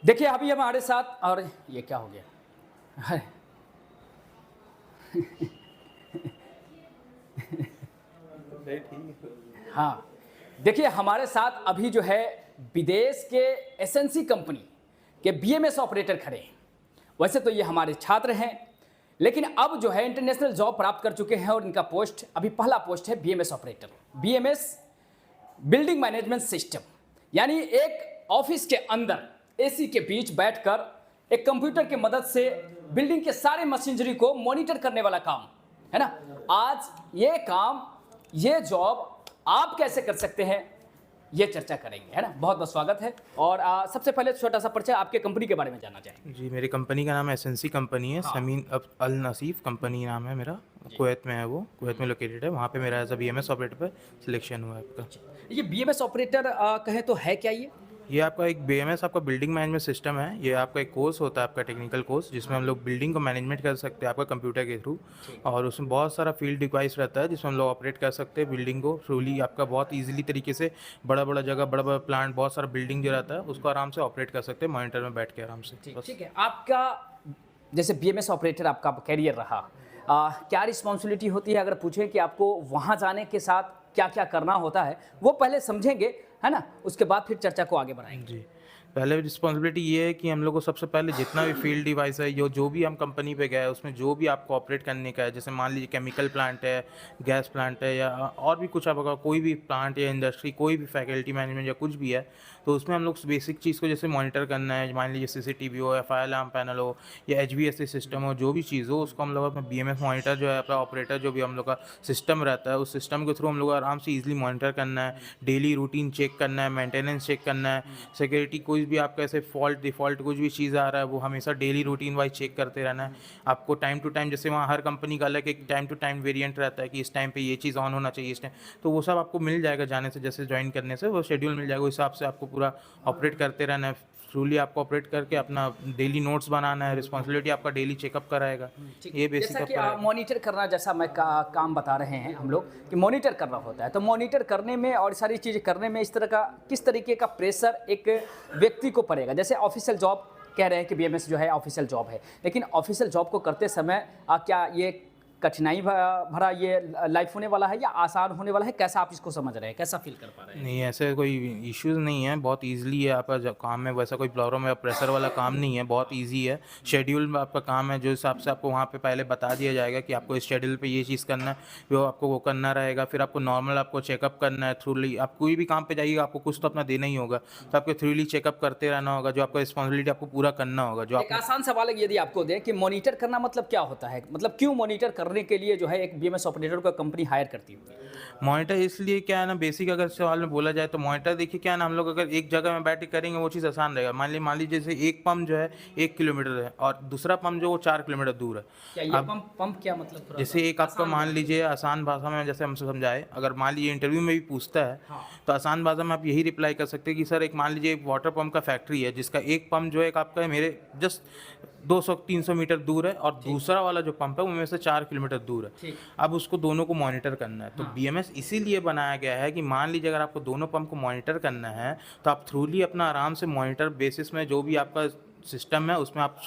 देखिए अभी हमारे साथ, और ये क्या हो गया? अरे, हाँ, देखिए हमारे साथ अभी जो है विदेश के एसएनसी कंपनी के बीएमएस ऑपरेटर खड़े हैं। वैसे तो ये हमारे छात्र हैं, लेकिन अब जो है इंटरनेशनल जॉब प्राप्त कर चुके हैं और इनका पोस्ट अभी पहला पोस्ट है BMS operator. BMS building management system, यानी एक ऑफिस के अंदर एसी के बीच बैठकर एक कंप्यूटर की मदद से बिल्डिंग के सारे मशीनरी को मॉनिटर करने वाला काम है ना। आज ये काम, ये जॉब आप कैसे कर सकते हैं, ये चर्चा करेंगे, है ना। बहुत बहुत स्वागत है। और सबसे पहले छोटा सा परिचय, आपके कंपनी के बारे में जानना चाहेंगे। जी, मेरी कंपनी का नाम एसएनसी कंपनी है। समीन अल नसीफ कंपनी नाम है मेरा। कुवैत में है, वो कुवैत में लोकेटेड है। वहाँ पे मेरा एज अ बीएमएस ऑपरेटर पर सिलेक्शन हुआ है आपका। ये बीएमएस ऑपरेटर कहें तो है क्या ये आपका एक बीएमएस आपका बिल्डिंग मैनेजमेंट सिस्टम है। ये आपका एक कोर्स होता है, आपका टेक्निकल कोर्स, जिसमें हम लोग बिल्डिंग को मैनेजमेंट कर सकते हैं आपका कंप्यूटर के थ्रू। और उसमें बहुत सारा फील्ड डिवाइस रहता है जिसमें हम लोग ऑपरेट कर सकते हैं बिल्डिंग को थ्रूली। आपका बहुत ईजिली तरीके से बड़ा बड़ा जगह, बड़ा बड़ा प्लांट, बहुत सारा बिल्डिंग जो रहता है उसको आराम से ऑपरेट कर सकते हैं मॉनिटर में बैठ के आराम से। ठीक है। आपका जैसे बीएमएस ऑपरेटर आपका कैरियर रहा, क्या रिस्पॉन्सिबिलिटी होती है? अगर पूछें कि आपको वहाँ जाने के साथ क्या क्या करना होता है, वो पहले समझेंगे, है ना, उसके बाद फिर चर्चा को आगे बढ़ाएंगे। जी, पहले रिस्पॉन्सिबिलिटी ये है कि हम लोग को सबसे पहले जितना भी फील्ड डिवाइस है, जो भी हम कंपनी पे गए उसमें जो भी आपको ऑपरेट करने का है, जैसे मान लीजिए केमिकल प्लांट है, गैस प्लांट है, या और भी कुछ आपका कोई भी प्लांट या इंडस्ट्री, कोई भी फैकल्टी मैनेजमेंट या कुछ भी है, तो उसमें हम लोग बेसिक चीज़ को जैसे मॉनिटर करना है। मान लीजिए सीसीटीवी हो या फायर अलार्म पैनल हो या एचवीएसी सिस्टम हो, जो भी चीज़ हो उसको हम लोग अपना बीएमएस मॉनिटर जो है, अपना ऑपरेटर जो भी हम लोग का सिस्टम रहता है, उस सिस्टम के थ्रू हम लोग आराम से ईजिली मॉनिटर करना है। डेली रूटीन चेक करना है, मेंटेनेंस चेक करना है, सिक्योरिटी कोई भी आपका ऐसे फॉल्ट डिफ़ॉल्ट कुछ भी चीज़ आ रहा है वो हमेशा डेली रूटीन वाइज चेक करते रहना है। आपको टाइम टू टाइम, जैसे वहाँ हर कंपनी का अलग एक टाइम टू टाइम वेरिएंट रहता है कि इस टाइम पे ये चीज़ ऑन होना चाहिए, इस टाइम, तो वो सब आपको मिल जाएगा जाने से, जैसे ज्वाइन करने से वो शेड्यूल मिल जाएगा। उस हिसाब से आपको पूरा ऑपरेट करते रहना है। थ्रूली आपको ऑपरेट करके अपना डेली नोट्स बनाना है। रिस्पॉन्सिबिलिटी आपका डेली चेकअप कराएगा। ये बेसिक जैसा कि आपका मॉनिटर करना, जैसा मैं काम बता रहे हैं हम लोग कि मॉनिटर करना होता है, तो मॉनिटर करने में और सारी चीज़ें करने में इस तरह का किस तरीके का प्रेशर एक व्यक्ति को पड़ेगा? जैसे ऑफिशियल जॉब कह रहे हैं कि बीएमएस जो है ऑफिशियल जॉब है, लेकिन ऑफिशियल जॉब को करते समय क्या ये कठिनाई भरा ये लाइफ होने वाला है या आसान होने वाला है? कैसा आप इसको समझ रहे हैं, कैसा फील कर पा रहे हैं? नहीं, ऐसे कोई इश्यूज़ नहीं है, बहुत ईज़िली है आपका जब काम में। वैसा कोई प्रॉब्लम या प्रेशर वाला काम नहीं है, बहुत ईज़ी है। शेड्यूल में आपका काम है, जो हिसाब से आपको वहाँ पे पहले बता दिया जाएगा कि आपको इस शेड्यूल पे ये चीज़ करना है, वो आपको वो करना रहेगा। फिर आपको नॉर्मल आपको चेकअप करना है थ्रूली। आप कोई भी काम पे जाइएगा आपको कुछ तो अपना देना ही होगा, तो आपको थ्रूली चेकअप करते रहना होगा। जो आपका रिस्पॉन्सिबिलिटी आपको पूरा करना होगा। जो एक आसान सवाल है, यदि आपको दें कि मॉनिटर करना मतलब क्या होता है, मतलब क्यों मॉनिटर करने के लिए जो है एक बीएमएस ऑपरेटर को कंपनी हायर करती है? मॉनिटर इसलिए क्या है ना, बेसिक अगर सवाल में बोला जाए तो मॉनिटर देखिए क्या है ना, हम लोग अगर एक जगह में बैठ के करेंगे वो चीज़ आसान रहेगा। मान लीजिए जैसे एक पंप जो है 1 किलोमीटर है और दूसरा पंप जो वो 4 किलोमीटर दूर है। क्या ये पंप क्या मतलब? थोड़ा जैसे एक आपका मान लीजिए आसान भाषा में जैसे हमसे समझाए, अगर मान लीजिए इंटरव्यू में भी पूछता है, हाँ। तो आसान भाषा में आप यही रिप्लाई कर सकते हैं कि सर एक मान लीजिए एक वाटर पंप का फैक्ट्री है जिसका एक पंप जो है आपका मेरे जस्ट 200-300 मीटर दूर है और दूसरा वाला जो पंप है वो मेरे से 4 किलोमीटर दूर है। अब उसको दोनों को मॉनिटर करना है। तो बीएमएस इसीलिए बनाया गया है कि मान लीजिए अगर आपको दोनों पंप को मॉनिटर करना है तो आप थ्रूली अपना आराम से मॉनिटर बेसिस में जो भी आपका सिस्टम है उसमें आप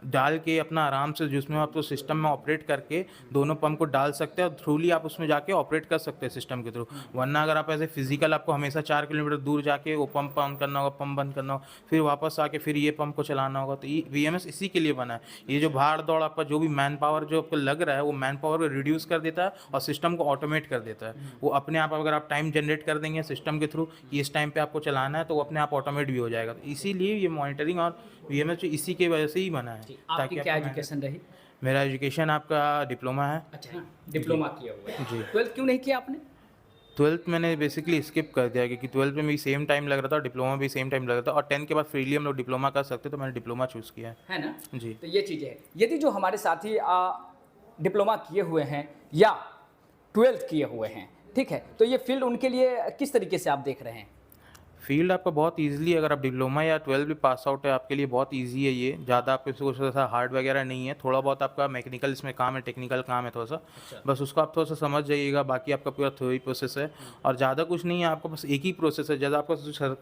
डाल के अपना आराम से, जिसमें आप तो सिस्टम में ऑपरेट करके दोनों पंप को डाल सकते हैं और थ्रूली आप उसमें जाके ऑपरेट कर सकते हैं सिस्टम के थ्रू। वरना अगर आप ऐसे फिजिकल आपको हमेशा 4 किलोमीटर दूर जाके वो पंप ऑन करना होगा, पंप बंद करना होगा, फिर वापस आके फिर ये पंप को चलाना होगा। तो ये बीएमएस इसी के लिए बना है। ये जो भाड़ दौड़ आपका जो भी मैन पावर जो आपको लग रहा है वो मैन पावर को रिड्यूस कर देता है और सिस्टम को ऑटोमेट कर देता है। वो अपने आप, अगर आप टाइम जनरेट कर देंगे सिस्टम के थ्रू कि इस टाइम पे आपको चलाना है, तो वो अपने आप ऑटोमेट भी हो जाएगा। तो इसीलिए ये मॉनिटरिंग और बीएमएस इसी की वजह से ही बना है। आपकी क्या एजुकेशन रही? मेरा एजुकेशन आपका डिप्लोमा है। अच्छा, डिप्लोमा किया हुआ है जी। 12th क्यों नहीं किया आपने? 12th मैंने बेसिकली स्किप कर दिया क्योंकि 12th में भी सेम टाइम लग रहा था और डिप्लोमा भी सेम टाइम लग रहा था, और 10th के बाद फ्रीली हम लोग डिप्लोमा कर सकते, तो मैंने डिप्लोमा चूज़ किया है ना। जी। तो ये चीज़ें है, यदि जो हमारे साथी डिप्लोमा किए हुए हैं या 12th किए हुए हैं, ठीक है, तो ये फील्ड उनके लिए किस तरीके से आप देख रहे हैं? फील्ड आपका बहुत ईजिली, अगर आप डिप्लोमा या 12 भी पास आउट है, आपके लिए बहुत इजी है ये। ज़्यादा आपके कुछ ऐसा हार्ड वगैरह नहीं है, थोड़ा बहुत आपका मैकेनिकल इसमें काम है, टेक्निकल काम है थोड़ा सा, बस उसको आप थोड़ा सा समझ जाइएगा। बाकी आपका पूरा थ्योरी प्रोसेस है और ज़्यादा कुछ नहीं है, आपको बस एक ही प्रोसेस है। जैसा आपका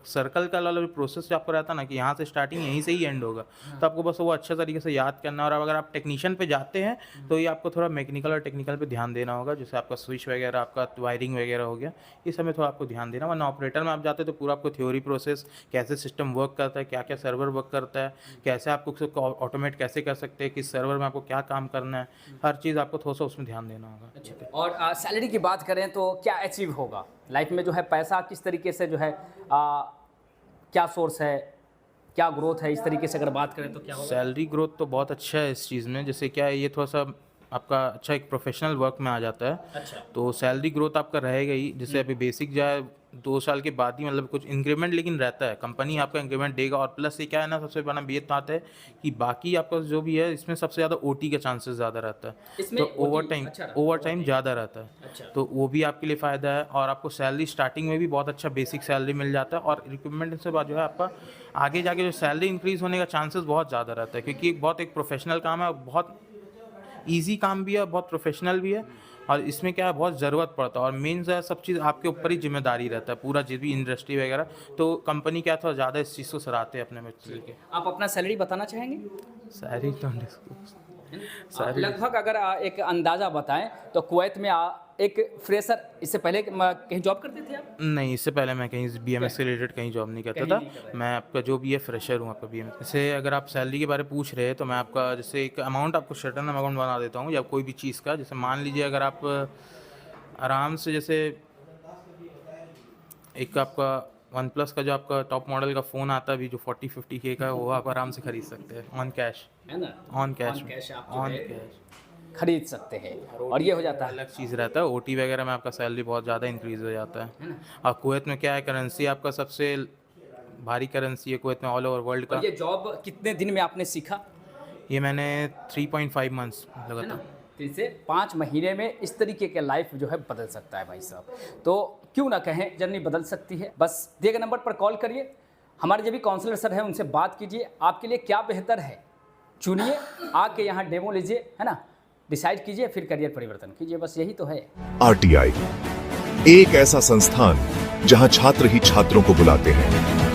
सर्कल का वाला प्रोसेस जो आपको रहता है ना कि यहाँ से स्टार्टिंग यहीं से ही एंड होगा, तो आपको बस वो अच्छे तरीके से याद करना है। और अगर आप टेक्नीशियन पे जाते हैं तो ये आपको थोड़ा मैकेनिकल और टेक्निकल पे ध्यान देना होगा, जैसे आपका स्विच वगैरह, आपका वायरिंग वगैरह हो गया, इस समय थोड़ा आपको ध्यान देना। वरना ऑपरेटर में आप जाते हैं तो पूरा आपको थ्योरी प्रोसेस, कैसे सिस्टम वर्क करता है, क्या क्या सर्वर वर्क करता है, कैसे आपको उसको ऑटोमेट कैसे कर सकते हैं, किस सर्वर में आपको क्या काम करना है, हर चीज़ आपको थोड़ा सा उसमें ध्यान देना होगा। अच्छा, और सैलरी की बात करें तो क्या अचीव होगा लाइफ में, जो है पैसा किस तरीके से जो है क्या सोर्स है, क्या ग्रोथ है, इस तरीके से अगर बात करें तो क्या होगा? सैलरी ग्रोथ तो बहुत अच्छा है इस चीज़ में। जैसे क्या है, ये थोड़ा सा आपका अच्छा एक प्रोफेशनल वर्क में आ जाता है। अच्छा, तो सैलरी ग्रोथ आपका रहेगा ही। जैसे अभी बेसिक जो है 2 साल के बाद ही मतलब कुछ इंक्रीमेंट लेकिन रहता है, कंपनी आपका इंक्रीमेंट देगा। और प्लस ये क्या है ना, सबसे बड़ा बात है कि बाकी आपका जो भी है इसमें सबसे ज़्यादा ओटी का चांसेस ज़्यादा रहता है, इसमें तो ओवर टाइम ज़्यादा रहता है, अच्छा, तो वो भी आपके लिए फ़ायदा है। और आपको सैलरी स्टार्टिंग में भी बहुत अच्छा बेसिक सैलरी मिल जाता है, और रिक्रूटमेंट से बाद जो है आपका आगे जाके जो सैलरी इंक्रीज़ होने का चांसेस बहुत ज़्यादा रहता है, क्योंकि बहुत एक प्रोफेशनल काम है, बहुत ईजी काम भी है, बहुत प्रोफेशनल भी है। और इसमें क्या है, बहुत ज़रूरत पड़ता है, और मेन जो है सब चीज़ आपके ऊपर ही जिम्मेदारी रहता है, पूरा जो भी इंडस्ट्री वगैरह। तो कंपनी क्या थोड़ा ज़्यादा इस चीज़ को सराहते हैं अपने में चल के। आप अपना सैलरी बताना चाहेंगे? सैलरी तो आप लगभग अगर एक अंदाज़ा बताएं तो कुवैत में एक फ्रेशर, इससे पहले कहीं जॉब करते थे आप? नहीं, इससे पहले मैं कहीं बीएमएस से रिलेटेड कहीं जॉब नहीं करता था। मैं आपका जो भी है फ्रेशर हूँ आपका बीएमएस। जैसे अगर आप सैलरी के बारे में पूछ रहे हैं तो मैं आपका जैसे एक अमाउंट आपको सर्टेन अमाउंट बना देता हूँ, या कोई भी चीज़ का। जैसे मान लीजिए अगर आप आराम से, जैसे एक आपका वन प्लस का जो आपका टॉप मॉडल का फ़ोन आता है अभी जो 40-50K का, वो आप आराम से खरीद सकते हैं ऑन कैश, है ना? ऑन कैश, आप ऑन जो है कैश खरीद सकते हैं, और ये हो जाता है। अलग चीज़ रहता है। ओटी वगैरह में आपका सैलरी बहुत ज़्यादा इंक्रीज़ हो जाता है। और कुवैत में क्या है, करेंसी आपका सबसे भारी करेंसी है कुवैत में ऑल ओवर वर्ल्ड का। और ये जॉब कितने दिन में आपने सीखा? ये मैंने 3.5 मंथ्स लगा है ना? था। 3 से 5 महीने में इस तरीके के लाइफ जो है बदल सकता है भाई साहब। तो क्यों ना कहें, जर्नी बदल सकती है। बस दिए गए नंबर पर कॉल करिए, हमारे जो भी काउंसलर सर हैं उनसे बात कीजिए, आपके लिए क्या बेहतर है चुनिए, आके यहाँ डेमो लीजिए, है ना, डिसाइड कीजिए, फिर करियर परिवर्तन कीजिए। बस यही तो है। RTI, एक ऐसा संस्थान जहां छात्र ही छात्रों को बुलाते हैं।